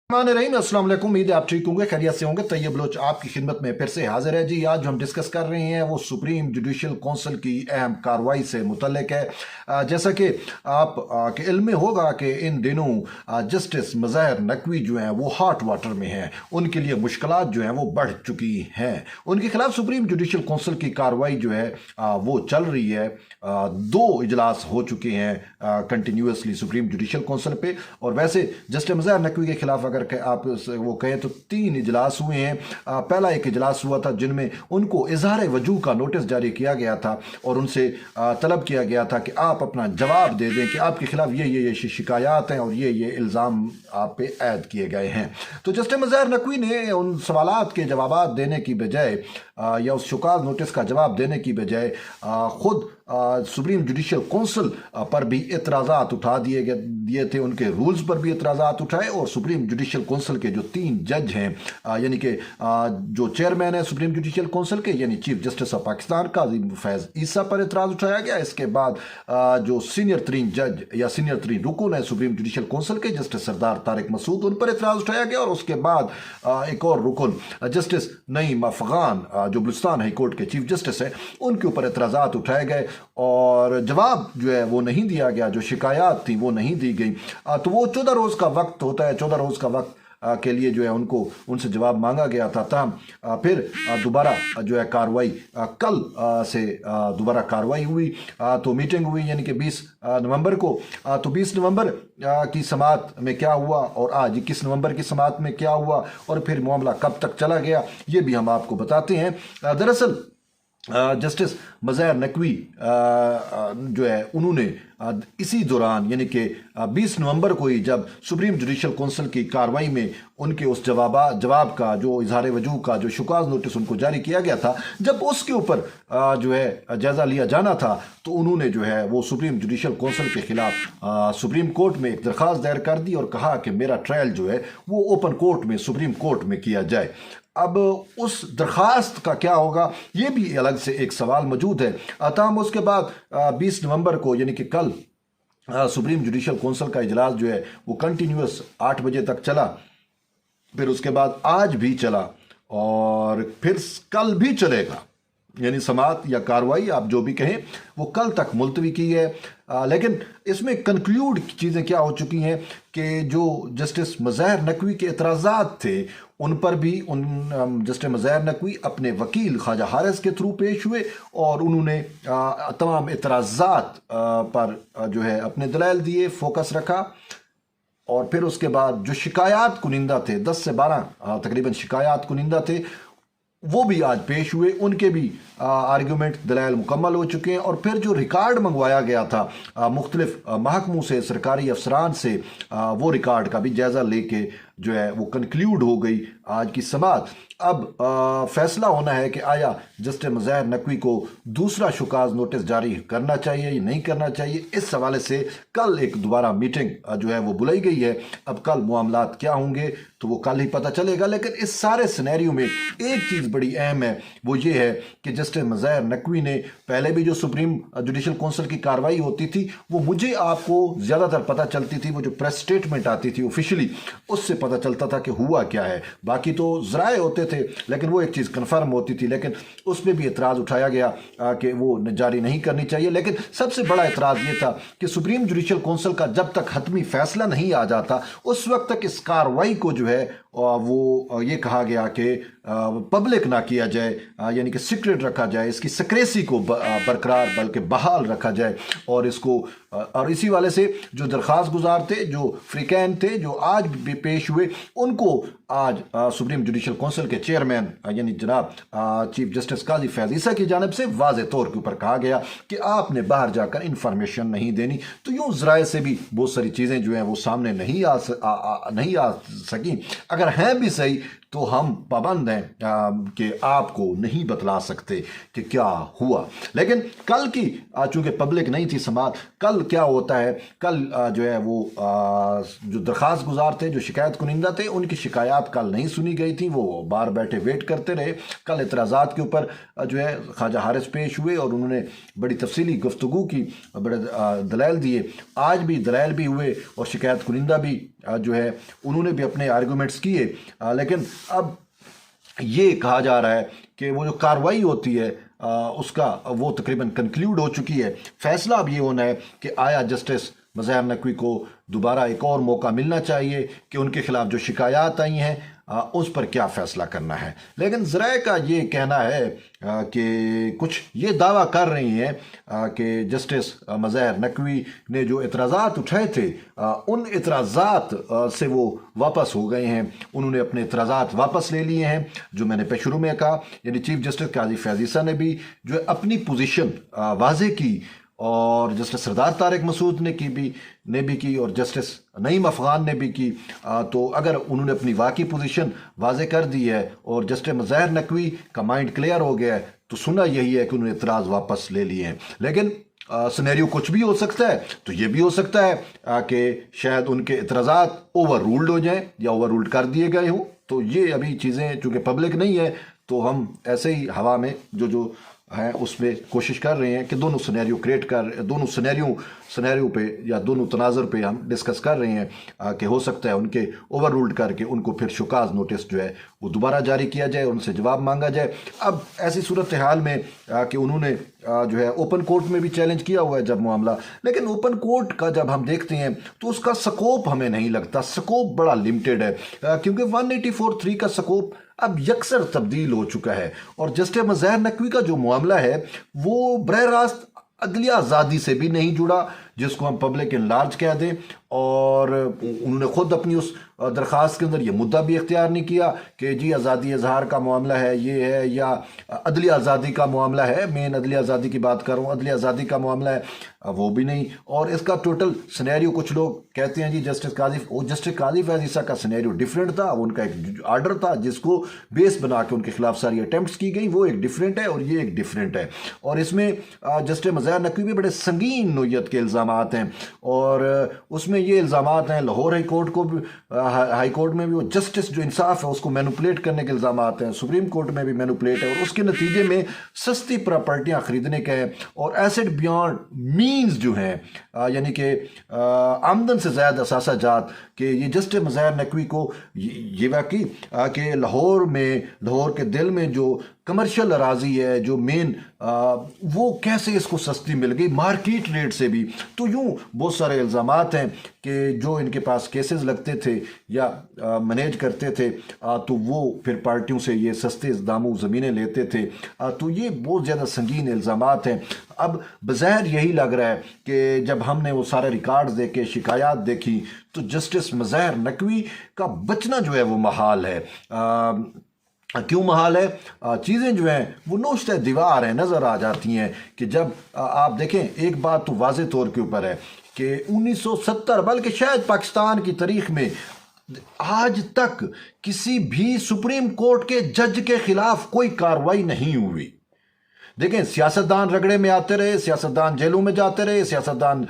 रहीम अस्सलाम वालेकुम। उम्मीद है आप ठीक होंगे, खैरियत से होंगे। तैयब बलोच आपकी खिदमत में फिर से हाजिर है जी। आज जो हम डिस्कस कर रहे हैं वो सुप्रीम जुडिशल कौंसिल की अहम कार्रवाई से मुतल्लिक है। जैसा कि आप के इल्म में होगा कि इन दिनों जस्टिस मज़हर नकवी जो हैं वो हॉट वाटर में हैं। उनके लिए मुश्किलात जो हैं वो बढ़ चुकी हैं। उनके खिलाफ सुप्रीम जुडिशल कौंसिल की कार्रवाई जो है वो चल रही है। दो इजलास हो चुके हैं कंटिन्यूसली सुप्रीम जुडिशल कौंसिल पे। और वैसे जस्टिस मज़हर नकवी के खिलाफ अगर आप वो कहें तो 3 इजलास हुए हैं। पहला एक इजलास हुआ था जिनमें उनको इजहार वजूह का नोटिस जारी किया गया था और उनसे तलब किया गया था कि आप अपना जवाब दे दें कि आपके खिलाफ ये शिकायत हैं और ये इल्ज़ाम आप पे ऐड किए गए हैं। तो जस्टिस मज़हर नकवी ने उन सवालात के जवाब देने की बजाय या उस शुकाज नोटिस का जवाब देने की बजाय खुद सुप्रीम जुडिशल कौंसिल पर भी एतराज़ात उठा दिए थे। उनके रूल्स पर भी एतराज़ात उठाए और सुप्रीम जुडिशल कौंसिल के जो 3 जज हैं यानी कि जो चेयरमैन है सुप्रीम जुडिशल कौंसिल के यानी चीफ जस्टिस ऑफ पाकिस्तान काजी फैज़ ईसा पर एतराज़ उठाया गया। इसके बाद जो सीनियर तरीन जज या सीनियर तरीन रुकन है सुप्रीम जुडिशल कौंसिल के जस्टिस सरदार तारिक मसूद उन पर एतराज़ उठाया गया। और उसके बाद एक और रुकन जस्टिस नईम अफगान जो बलूचिस्तान हाई कोर्ट के चीफ जस्टिस हैं उनके ऊपर एतराज़ात उठाए गए और जवाब जो है वो नहीं दिया गया। जो शिकायत थी वो नहीं दी गई। तो वो 14 रोज़ का वक्त होता है। 14 रोज़ का वक्त के लिए जो है उनसे जवाब मांगा गया था। तमाम फिर दोबारा जो है कार्रवाई कल से दोबारा कार्रवाई हुई। तो मीटिंग हुई यानी कि 20 नवंबर को। तो 20 नवंबर की समाअत में क्या हुआ और आज 21 नवंबर की समाअत में क्या हुआ और फिर मामला कब तक चला गया ये भी हम आपको बताते हैं। दरअसल जस्टिस मज़हर नकवी जो है उन्होंने इसी दौरान यानी कि 20 नवंबर को ही जब सुप्रीम जुडिशल कौंसिल की कार्रवाई में उनके उस जवाब का जो इजहार वजूह का जो शुकाज नोटिस उनको जारी किया गया था, जब उसके ऊपर जो है जायज़ा लिया जाना था तो उन्होंने जो है वो सुप्रीम जुडिशल कौंसिल के खिलाफ सुप्रीम कोर्ट में एक दरख्वास्त दायर कर दी और कहा कि मेरा ट्रायल जो है वो ओपन कोर्ट में सुप्रीम कोर्ट में किया जाए। अब उस दरख्वास्त का क्या होगा ये भी अलग से एक सवाल मौजूद है। तमाम उसके बाद 20 नवंबर को यानी कि कल सुप्रीम जुडिशल कौंसिल का इजलास जो है वो कंटिन्यूस 8 बजे तक चला। फिर उसके बाद आज भी चला और फिर कल भी चलेगा। यानी समाअत या कार्रवाई आप जो भी कहें वो कल तक मुलतवी की है। लेकिन इसमें कंक्लूड चीज़ें क्या हो चुकी हैं कि जो जस्टिस मज़हर नकवी के एतराज़ात थे उन पर भी जस्टिस मज़हर नकवी अपने वकील ख्वाजा हारिस के थ्रू पेश हुए और उन्होंने तमाम एतराज़ात पर जो है अपने दलाइल दिए, फोकस रखा। और फिर उसके बाद जो शिकायत कुनिंदा थे 10 से 12 तकरीबन शिकायत कुनिंदा थे वो भी आज पेश हुए। उनके भी आर्ग्यूमेंट दलाइल मुकम्मल हो चुके हैं। और फिर जो रिकॉर्ड मंगवाया गया था मुख्तलिफ महकमों से सरकारी अफसरान से वो रिकॉर्ड का भी जायज़ा लेके जो है वो कंक्लूड हो गई आज की समाअत। अब फैसला होना है कि आया जस्टिस मज़हर नकवी को दूसरा शुकाज नोटिस जारी करना चाहिए या नहीं करना चाहिए। इस हवाले से कल एक दोबारा मीटिंग जो है वो बुलाई गई है। अब कल मामलात क्या होंगे तो वो कल ही पता चलेगा। लेकिन इस सारे सिनेरियो में एक चीज़ बड़ी अहम है वो ये है कि जस्टिस मज़हर नकवी ने पहले भी जो सुप्रीम जुडिशल कौंसिल की कार्रवाई होती थी वो मुझे आपको ज़्यादातर पता चलती थी वो जो प्रेस स्टेटमेंट आती थी ऑफिशियली उससे पता चलता था कि हुआ क्या है। बाकी तो ज़राए होते थे लेकिन वो एक चीज़ कन्फर्म होती थी। लेकिन उसमें भी एतराज़ उठाया गया कि वो जारी नहीं करनी चाहिए। लेकिन सबसे बड़ा एतराज़ ये था कि सुप्रीम जुडिशल कौंसिल का जब तक हतमी फैसला नहीं आ जाता उस वक्त तक इस कार्रवाई को जो है वो ये कहा गया कि पब्लिक ना किया जाए यानी कि सीक्रेट रखा जाए, इसकी सक्रेसी को बरकरार बल्कि बहाल रखा जाए। और इसको और इसी वाले से जो दरख्वास्त गुजार थे जो फ्रीकैन थे जो आज भी पेश हुए उनको आज सुप्रीम जुडिशल कौंसिल के चेयरमैन यानी जनाब चीफ जस्टिस काजी फैज़ ईसा की जानिब से वाज़े तौर के ऊपर कहा गया कि आपने बाहर जाकर इंफॉर्मेशन नहीं देनी। तो यूँ ज़राए से भी बहुत सारी चीज़ें जो हैं वो सामने नहीं आ सकी। अगर हैं भी सही تو ہم پابند ہیں کہ آپ کو نہیں بتلا سکتے کہ کیا ہوا. لیکن کل کی چونکہ پبلک نہیں تھی سماعت، کل کیا ہوتا ہے، کل جو ہے وہ جو درخواست گزار تھے، جو شکایت کنندہ تھے، ان کی شکایات کل نہیں سنی گئی تھیں. وہ باہر بیٹھے ویٹ کرتے رہے. کل اعتراضات کے اوپر جو ہے خواجہ حارث پیش ہوئے اور انہوں نے بڑی تفصیلی گفتگو کی، بڑے دلائل دیے. آج بھی دلائل بھی ہوئے اور شکایت کنندہ بھی جو ہے انہوں نے بھی اپنے آرگومنٹس کیے. لیکن اب یہ کہا جا رہا ہے کہ وہ جو کارروائی ہوتی ہے اس کا وہ تقریباً کنکلیوڈ ہو چکی ہے. فیصلہ اب یہ ہونا ہے کہ آیا جسٹس مظاہر نقوی کو دوبارہ ایک اور موقع ملنا چاہیے کہ ان کے خلاف جو شکایات آئی ہیں اس پر کیا فیصلہ کرنا ہے. لیکن ذرائع کا یہ کہنا ہے کہ کچھ یہ دعویٰ کر رہی ہیں کہ جسٹس مظاہر نقوی نے جو اعتراضات اٹھائے تھے ان اعتراضات سے وہ واپس ہو گئے ہیں. انہوں نے اپنے اعتراضات واپس لے لیے ہیں. جو میں نے شروع میں کہا، یعنی چیف جسٹس قاضی فیاض عیسیٰ نے بھی جو ہے اپنی پوزیشن واضح کی، اور جسٹس سردار طارق مسعود نے بھی کی اور جسٹس نعیم افغان نے بھی کی. تو اگر انہوں نے اپنی واقعی پوزیشن واضح کر دی ہے اور جسٹس مظاہر نقوی کا مائنڈ کلیئر ہو گیا ہے تو سنا یہی ہے کہ انہوں نے اعتراض واپس لے لیے ہیں. لیکن سینیریو کچھ بھی ہو سکتا ہے. تو یہ بھی ہو سکتا ہے کہ شاید ان کے اعتراضات اوور رولڈ ہو جائیں یا اوور رولڈ کر دیے گئے ہوں. تو یہ ابھی چیزیں چونکہ پبلک نہیں ہے تو ہم ایسے ہی ہوا میں جو ہیں اس میں کوشش کر رہے ہیں کہ دونوں سینیریو دونوں سینیریو پہ یا دونوں تناظر پہ ہم ڈسکس کر رہے ہیں کہ ہو سکتا ہے ان کے اوور رولڈ کر کے ان کو پھر شکاز نوٹس جو ہے وہ دوبارہ جاری کیا جائے، ان سے جواب مانگا جائے. اب ایسی صورتحال میں کہ انہوں نے جو ہے اوپن کورٹ میں بھی چیلنج کیا ہوا ہے جب معاملہ، لیکن اوپن کورٹ کا جب ہم دیکھتے ہیں تو اس کا سکوپ ہمیں نہیں لگتا. سکوپ بڑا لمیٹڈ ہے کیونکہ 184(3) کا سکوپ اب یکسر تبدیل ہو چکا ہے. اور جسٹس مظاہر نقوی کا جو معاملہ ہے وہ براہ راست عدلیہ آزادی سے بھی نہیں جڑا، جس کو ہم پبلک ان لارج کہہ دیں. اور انہوں نے خود اپنی اس درخواست کے اندر یہ مدعا بھی اختیار نہیں کیا کہ جی آزادی اظہار کا معاملہ ہے، یہ ہے، یا عدلیہ آزادی کا معاملہ ہے. مین عدلیہ آزادی کی بات کر رہا ہوں، عدلیہ آزادی کا معاملہ ہے وہ بھی نہیں. اور اس کا ٹوٹل سینیریو کچھ لوگ کہتے ہیں جی جسٹس قاضی فیاض عیسیٰ کا سینیریو ڈیفرنٹ تھا. ان کا ایک آرڈر تھا جس کو بیس بنا کے ان کے خلاف ساری اٹیمپٹس کی گئی، وہ ایک ڈیفرنٹ ہے اور یہ ایک ڈیفرنٹ ہے. اور اس میں جسٹس مظاہر نقوی بھی بڑے سنگین نوعیت کے الزامات ہیں، اور اس میں یہ الزامات ہیں لاہور ہائی کورٹ میں بھی وہ جسٹس جو انصاف ہے اس کو مینوپولیٹ کرنے کے الزامات ہیں، سپریم کورٹ میں بھی مینوپولیٹ ہے، اور اس کے نتیجے میں سستی پراپرٹیاں خریدنے کے ہیں اور ایسٹ بیانڈ مینز جو ہیں، یعنی کہ آمدن سے زائد اثاثہ جات، کہ یہ جسٹس مظاہر نقوی کو یہ واقعی کہ لاہور کے دل میں جو کمرشل اراضی ہے، جو مین وہ کیسے اس کو سستی مل گئی مارکیٹ ریٹ سے بھی. تو یوں بہت سارے الزامات ہیں کہ جو ان کے پاس کیسز لگتے تھے یا مینیج کرتے تھے تو وہ پھر پارٹیوں سے یہ سستے داموں زمینیں لیتے تھے. تو یہ بہت زیادہ سنگین الزامات ہیں. اب بظاہر یہی لگ رہا ہے کہ جب ہم نے وہ سارے ریکارڈز دیکھے، شکایات دیکھی، تو جسٹس مظاہر نقوی کا بچنا جو ہے وہ محال ہے. کیوں محال ہے؟ چیزیں جو ہیں وہ نوشتہ دیوار ہیں، نظر آ جاتی ہیں. کہ جب آپ دیکھیں، ایک بات تو واضح طور کے اوپر ہے کہ 1970 بلکہ شاید پاکستان کی تاریخ میں آج تک کسی بھی سپریم کورٹ کے جج کے خلاف کوئی کارروائی نہیں ہوئی. دیکھیں، سیاستدان رگڑے میں آتے رہے، سیاستدان جیلوں میں جاتے رہے، سیاستدان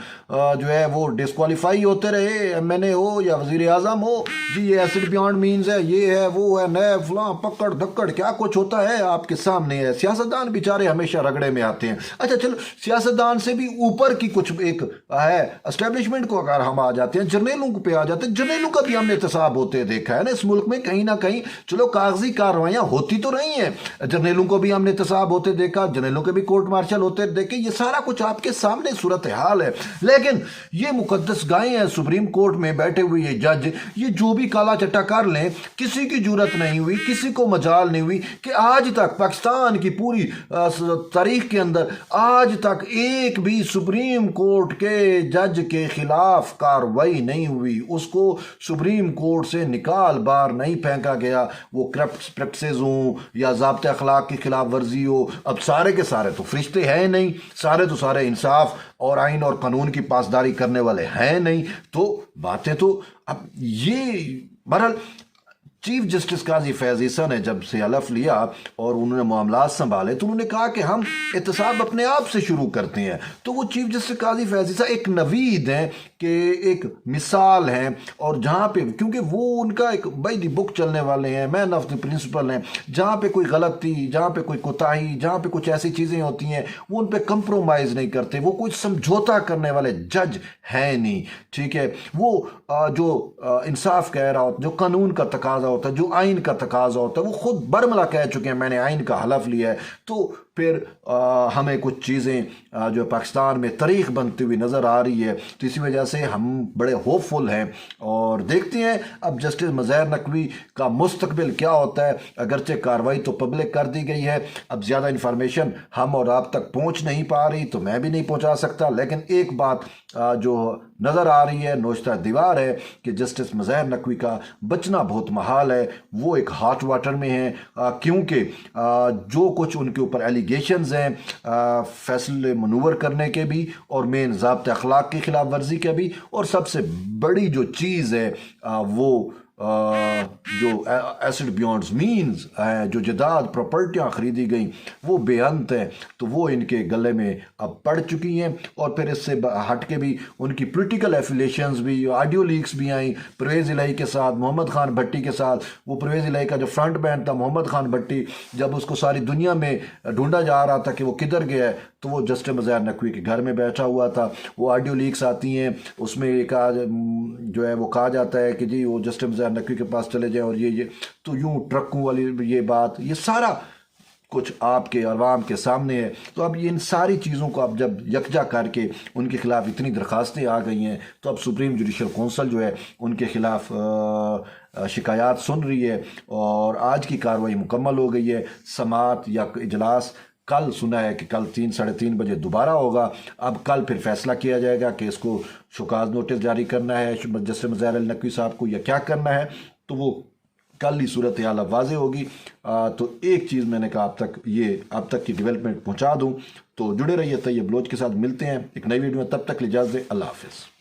جو ہے وہ ڈسکوالیفائی ہوتے رہے، ایم این اے ہو یا وزیر اعظم ہو، جی یہ ایسڈ بیانڈ مینز ہے، یہ ہے، وہ ہے، نئے فلاں پکڑ دھکڑ کیا کچھ ہوتا ہے آپ کے سامنے ہے. سیاستدان بیچارے ہمیشہ رگڑے میں آتے ہیں. اچھا چلو، سیاستدان سے بھی اوپر کی کچھ ایک ہے اسٹیبلشمنٹ کو اگر ہم آ جاتے ہیں، جرنیلوں پہ آ جاتے ہیں، جرنیلوں کا بھی ہم نے احتساب ہوتے دیکھا ہے نا اس ملک میں. کہیں نہ کہیں چلو کاغذی کارروائیاں ہوتی تو رہی ہیں، جرنیلوں کو بھی ہم نے احتساب ہوتے دیکھا، جرنیلوں کے بھی کورٹ مارشل ہوتے دیکھے. یہ سارا کچھ آپ کے سامنے صورتحال ہے. لیکن یہ مقدس گائیں ہیں سپریم کورٹ میں بیٹھے ہوئے یہ جج، یہ جو بھی کالا چٹا کر لیں، کسی کی جرت نہیں ہوئی، کسی کو مجال نہیں ہوئی کہ آج تک پاکستان کی پوری تاریخ کے اندر آج تک ایک بھی سپریم کورٹ کے جج کے خلاف کاروائی نہیں ہوئی. اس کو سپریم کورٹ سے نکال بار نہیں پھینکا گیا. وہ کرپٹ پریکٹسز ہوں یا ضابطۂ اخلاق کی خلاف ورزی ہو، اب سارے کے سارے تو فرشتے ہیں نہیں، سارے انصاف اور آئین اور قانون کی پاسداری کرنے والے ہیں نہیں. تو باتیں تو اب یہ بہرحال चीफ जस्टिस काजी फैज़ ईसा ने जब से हलफ लिया और उन्होंने मामलात संभाले तो उन्होंने कहा कि हम एहतसाब अपने आप से शुरू करते हैं। तो वो चीफ जस्टिस काजी फैज़ ईसा एक नवीद हैं कि एक मिसाल हैं, और जहाँ पे क्योंकि वो उनका एक बाई दी बुक चलने वाले हैं, मैन ऑफ द प्रिंसिपल हैं, जहाँ पे कोई गलती, जहाँ पे कोई कोताही, जहाँ पे कुछ ऐसी चीज़ें होती हैं वो उन पे कंप्रोमाइज़ नहीं करते, वो कोई समझौता करने वाले जज हैं नहीं। ठीक है, वो जो इंसाफ कह रहा होता, जो कानून का तकाजा होता है, जो आइन का तकाजा होता है, वो खुद बरमला कह चुके हैं मैंने आइन का हलफ लिया है। तो फिर हमें कुछ चीज़ें जो पाकिस्तान में तारीख बनती हुई नज़र आ रही है, तो इसी वजह से हम बड़े होपफुल हैं और देखते हैं अब जस्टिस मज़हर नकवी का मुस्तकबिल क्या होता है। अगरचे कार्रवाई तो पब्लिक कर दी गई है, अब ज़्यादा इन्फॉर्मेशन हम और आप तक पहुंच नहीं पा रही, तो मैं भी नहीं पहुंचा सकता, लेकिन एक बात जो नज़र आ रही है, नोचता दीवार है कि जस्टिस मज़हर नकवी का बचना बहुत महाल है। वो एक हॉट वाटर में है, क्योंकि जो कुछ उनके ऊपर एलिगेशंस हैं फैसले मनूवर करने के भी, और मेन ज़ाब्ते अखलाक की खिलाफ वर्जी के भी, और सबसे बड़ी जो चीज़ है वो जो एसिड बियॉन्ड मीन्स जो जदाद प्रॉपर्टियाँ ख़रीदी गई वो बेअंत हैं, तो वो इनके गले में अब पड़ चुकी हैं। और फिर इससे हट के भी उनकी पोलिटिकल एफिलेशंस भी, ऑडियो लीक्स भी आई परवेज़ इलाही के साथ, मोहम्मद खान भट्टी के साथ। वो परवेज़ इलाही का जो फ्रंट मैन था मोहम्मद खान भट्टी, जब उसको सारी दुनिया में ढूंढा जा रहा था कि वो किधर गया है, तो वो जस्टिस मज़हर नकवी के घर में बैठा हुआ था। वो ऑडियो लीक्स आती हैं, उसमें एक जो है वो कहा जाता है कि जी वो जस्टिस मज़हर नकवी के पास चले जाएं, और ये तो यूं ट्रकों वाली ये बात, ये सारा कुछ आपके अवाम के सामने है। तो अब इन सारी चीज़ों को अब जब यकजा करके उनके खिलाफ इतनी दरखास्तें आ गई हैं, तो अब सुप्रीम जुडिशल कौंसल जो है उनके खिलाफ शिकायत सुन रही है, और आज की कार्रवाई मुकम्मल हो गई है। समात या इजलास कल सुना है कि कल 3 साढ़े 3 बजे दोबारा होगा। अब कल फिर फैसला किया जाएगा कि इसको शुकाज नोटिस जारी करना है जस्टिस मज़हर नकवी साहब को या क्या करना है, तो वो कल ही सूरत हाल वाज़े होगी। तो एक चीज़ मैंने कहा अब तक की डेवलपमेंट पहुंचा दूं, तो जुड़े रहिए तैयब बलोच के साथ। मिलते हैं एक नई वीडियो में, तब तक इजाज़त दें, अल्लाह हाफ़िज़।